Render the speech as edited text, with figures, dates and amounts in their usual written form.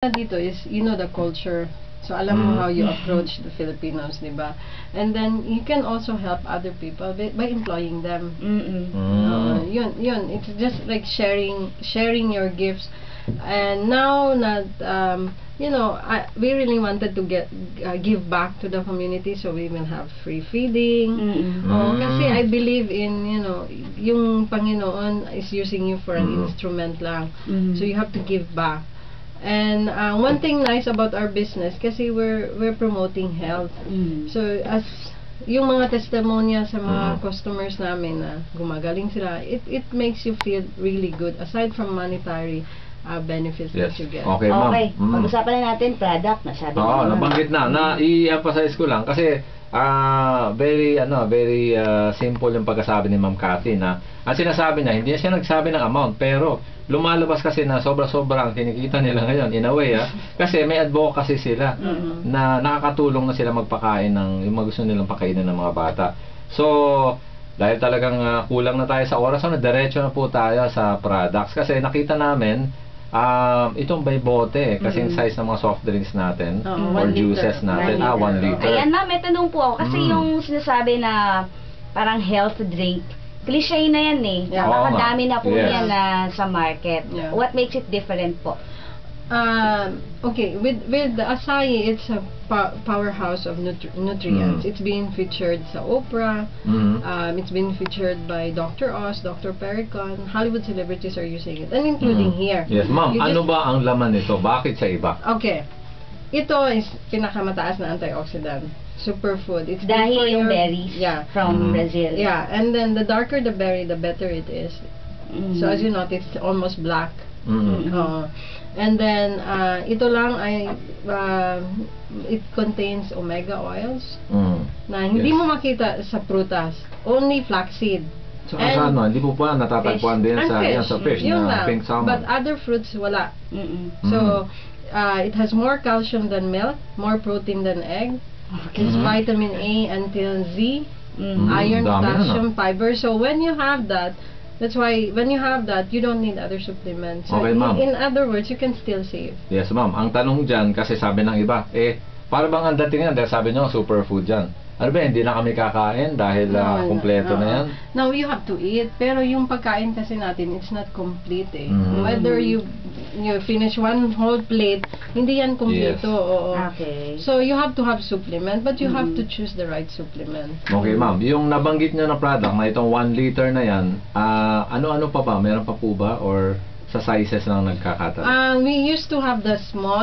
Dito is, you know, the culture. So, alam mo how you approach the Filipinos, di ba? And then, you can also help other people by employing them. Yun. It's just like sharing your gifts. And now that, you know, we really wanted to give back to the community, so we will have free feeding. Kasi I believe in, you know, yung Panginoon is using you for an instrument lang. So, you have to give back. And one thing nice about our business, kasi we're promoting health. So as yung mga testimonya sa mga customers namin na gumagaling sila, it makes you feel really good aside from monetary benefits that you get. Okay, ma'am. Okay, pag-usapan na natin product, nasabi ko. Oo, nabanggit na i-emphasize ko lang kasi very simple yung pagkasabi ni Ma'am Cathy na ang sinasabi niya, hindi siya nagsabi ng amount, pero lumalabas kasi na sobra-sobra ang kinikita nila ngayon in a way, kasi may advocacy sila na nakakatulong na sila magpakain ng yung gusto nilang pakainin ng mga bata. So dahil talagang kulang na tayo sa oras, diretso na po tayo sa products kasi nakita namin itong by bote kasing size ng mga soft drinks natin or juices natin. 1 liter. Ayan ma'am, may tanong po ako kasi yung sinasabi na parang health drink, cliché na yan eh. Napakadami na po yan sa market. What makes it different po? Okay, with the Asahi, it's a powerhouse of nutrients. It's being featured sa Oprah. It's been featured by Dr. Oz, Dr. Pericon. Hollywood celebrities are using it, and including here. Yes, ma'am. Ano ba ang laman nito? Bakit sa iba? Okay. Ito is pinakamataas na antioxidant. Superfood. It's dahil yung berries from Brazil. Yeah, and then the darker the berry, the better it is. So as you notice, it's almost black. And then ito lang ay it contains omega oils na hindi mo makita sa prutas, only flaxseed. So ano, hindi po pa natatagpuan din sa fish na pink salmon. But other fruits wala. So it has more calcium than milk, more protein than egg. It's vitamin A until Z, iron, potassium, fiber. So when you have that, that's why when you have that, you don't need other supplements. So okay, ma'am. In other words, you can still save. Yes, ma'am. Ang tanong dyan, kasi sabi ng iba, para bang ang dating yan, dahil sabi nyo, superfood dyan. Ano ba, hindi na kami kakain dahil kompleto na yan? No, you have to eat. Pero yung pagkain kasi natin, it's not complete eh. Whether you finish one whole plate, hindi yan kompleto. Okay. So you have to have supplement, but you have to choose the right supplement. Okay, ma'am. Yung nabanggit nyo na product na itong 1 liter na yan, ano-ano pa ba? Meron pa po ba? Or sa sizes lang nagkakataon? We used to have the small